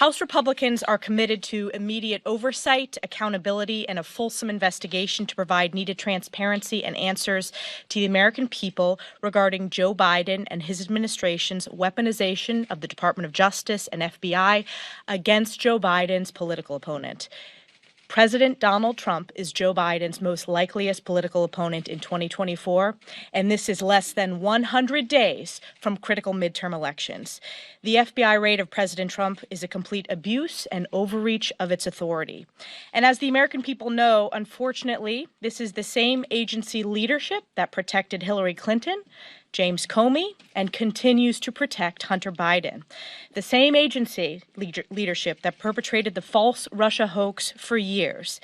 House Republicans are committed to immediate oversight, accountability, and a fulsome investigation to provide needed transparency and answers to the American people regarding Joe Biden and his administration's weaponization of the Department of Justice and FBI against Joe Biden's political opponent. President Donald Trump is Joe Biden's most likeliest political opponent in 2024, and this is less than 100 days from critical midterm elections. The FBI raid of President Trump is a complete abuse and overreach of its authority. And as the American people know, unfortunately, this is the same agency leadership that protected Hillary Clinton, James Comey, and continues to protect Hunter Biden. The same agency leadership that perpetrated the false Russia hoax for years.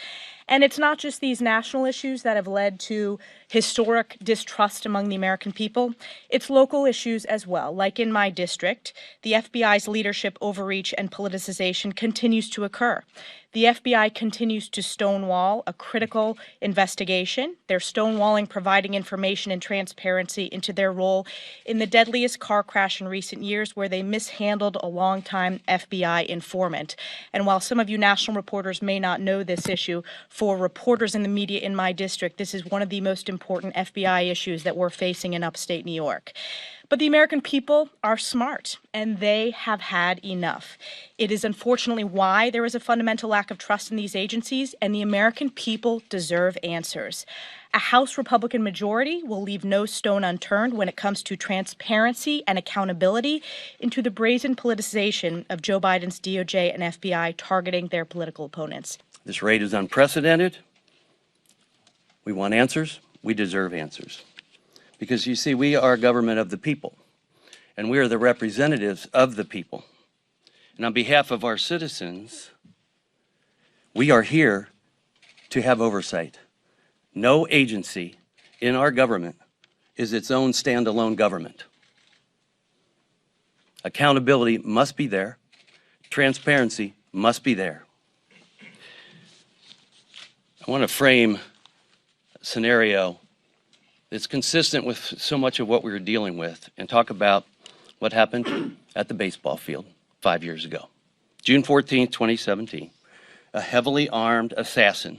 And it's not just these national issues that have led to historic distrust among the American people. It's local issues as well. Like in my district, the FBI's leadership overreach and politicization continues to occur. The FBI continues to stonewall a critical investigation. They're stonewalling providing information and transparency into their role in the deadliest car crash in recent years, where they mishandled a longtime FBI informant. And while some of you national reporters may not know this issue, for reporters in the media in my district, this is one of the most important FBI issues that we're facing in upstate New York. But the American people are smart, and they have had enough. It is unfortunately why there is a fundamental lack of trust in these agencies, and the American people deserve answers. A House Republican majority will leave no stone unturned when it comes to transparency and accountability into the brazen politicization of Joe Biden's DOJ and FBI targeting their political opponents. This raid is unprecedented. We want answers. We deserve answers. Because you see, we are a government of the people, and we are the representatives of the people. And on behalf of our citizens, we are here to have oversight. No agency in our government is its own standalone government. Accountability must be there. Transparency must be there. I want to frame a scenario that's consistent with so much of what we were dealing with and talk about what happened at the baseball field 5 years ago. June 14, 2017, a heavily armed assassin,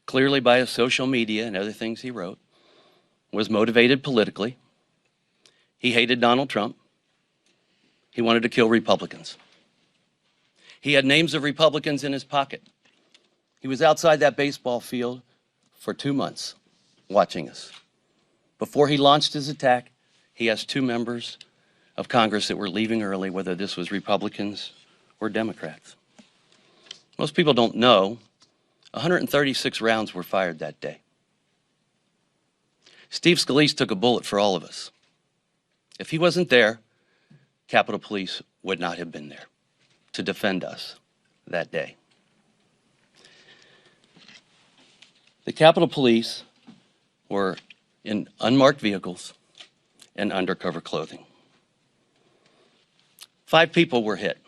clearly by his social media and other things he wrote, was motivated politically. He hated Donald Trump. He wanted to kill Republicans. He had names of Republicans in his pocket. He was outside that baseball field for 2 months watching us. Before he launched his attack, he asked 2 members of Congress that were leaving early whether this was Republicans or Democrats. Most people don't know 136 rounds were fired that day. Steve Scalise took a bullet for all of us. If he wasn't there, Capitol Police would not have been there to defend us that day. The Capitol Police were in unmarked vehicles and undercover clothing. 5 people were hit,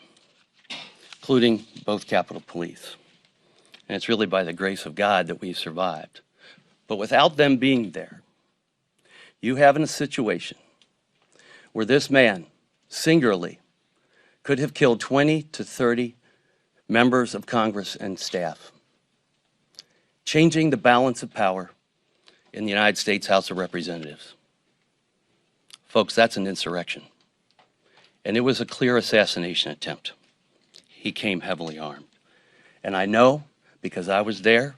including both Capitol Police. And it's really by the grace of God that we survived. But without them being there, you have in a situation where this man singularly could have killed 20 to 30 members of Congress and staff, changing the balance of power in the United States House of Representatives. Folks, that's an insurrection. And it was a clear assassination attempt. He came heavily armed. And I know because I was there,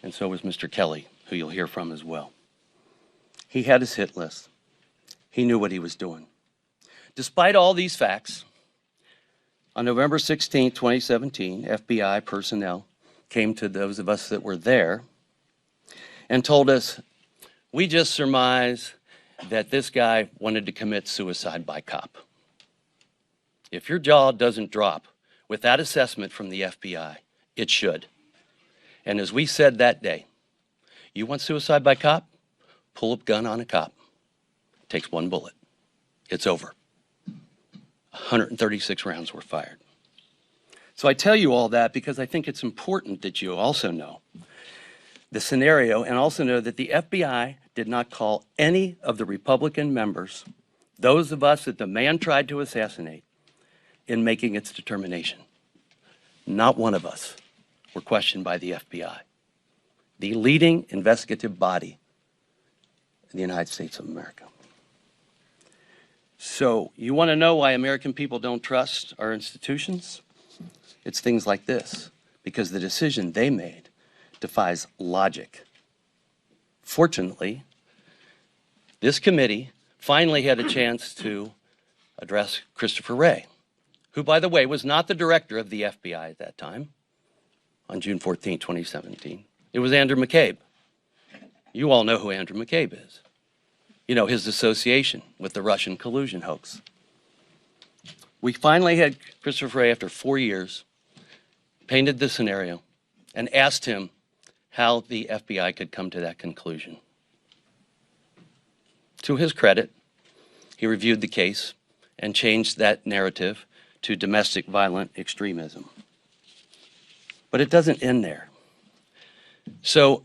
and so was Mr. Kelly, who you'll hear from as well. He had his hit list. He knew what he was doing. Despite all these facts, on November 16, 2017, FBI personnel came to those of us that were there and told us, we just surmise that this guy wanted to commit suicide by cop. If your jaw doesn't drop with that assessment from the FBI, it should. And as we said that day, you want suicide by cop? Pull a gun on a cop. It takes 1 bullet. It's over. 136 rounds were fired. So I tell you all that because I think it's important that you also know the scenario and also know that the FBI did not call any of the Republican members, those of us that the man tried to assassinate, in making its determination. Not one of us were questioned by the FBI, the leading investigative body in the United States of America. So you want to know why American people don't trust our institutions? It's things like this, because the decision they made defies logic. Fortunately, this committee finally had a chance to address Christopher Wray, who, by the way, was not the director of the FBI at that time, on June 14, 2017. It was Andrew McCabe. You all know who Andrew McCabe is. You know, his association with the Russian collusion hoax. We finally had Christopher Wray, after 4 years, painted the scenario and asked him how the FBI could come to that conclusion. To his credit, he reviewed the case and changed that narrative to domestic violent extremism. But it doesn't end there. So,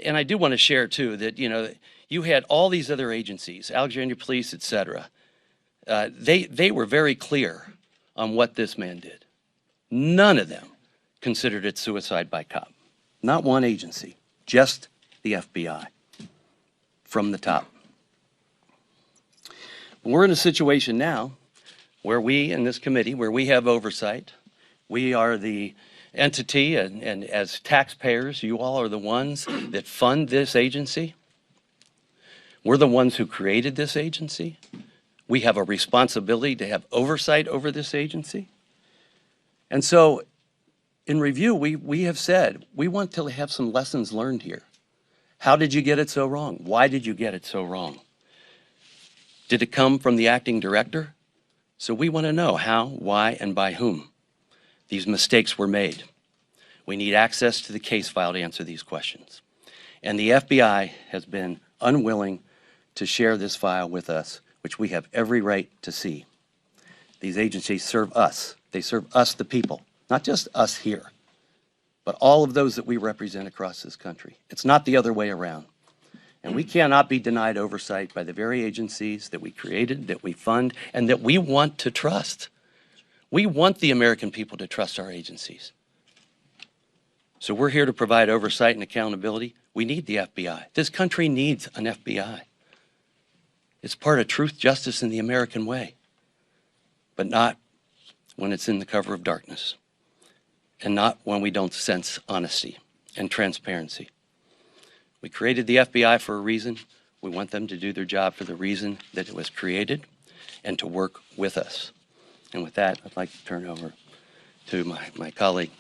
and I do want to share too that, you know, you had all these other agencies, Alexandria Police, et cetera. They were very clear on what this man did. None of them considered it suicide by cop. Not one agency, just the FBI from the top. We're in a situation now where we in this committee, where we have oversight, we are the entity, and as taxpayers, you all are the ones that fund this agency. We're the ones who created this agency. We have a responsibility to have oversight over this agency. And so in review, we have said, we want to have some lessons learned here. How did you get it so wrong? Why did you get it so wrong? Did it come from the acting director? So we want to know how, why, and by whom these mistakes were made. We need access to the case file to answer these questions. And the FBI has been unwilling to share this file with us, which we have every right to see. These agencies serve us. They serve us, the people, not just us here, but all of those that we represent across this country. It's not the other way around. And we cannot be denied oversight by the very agencies that we created, that we fund, and that we want to trust. We want the American people to trust our agencies. So we're here to provide oversight and accountability. We need the FBI. This country needs an FBI. It's part of truth, justice, and the American way, but not when it's in the cover of darkness, and not when we don't sense honesty and transparency. We created the FBI for a reason. We want them to do their job for the reason that it was created and to work with us. And with that, I'd like to turn over to my colleague,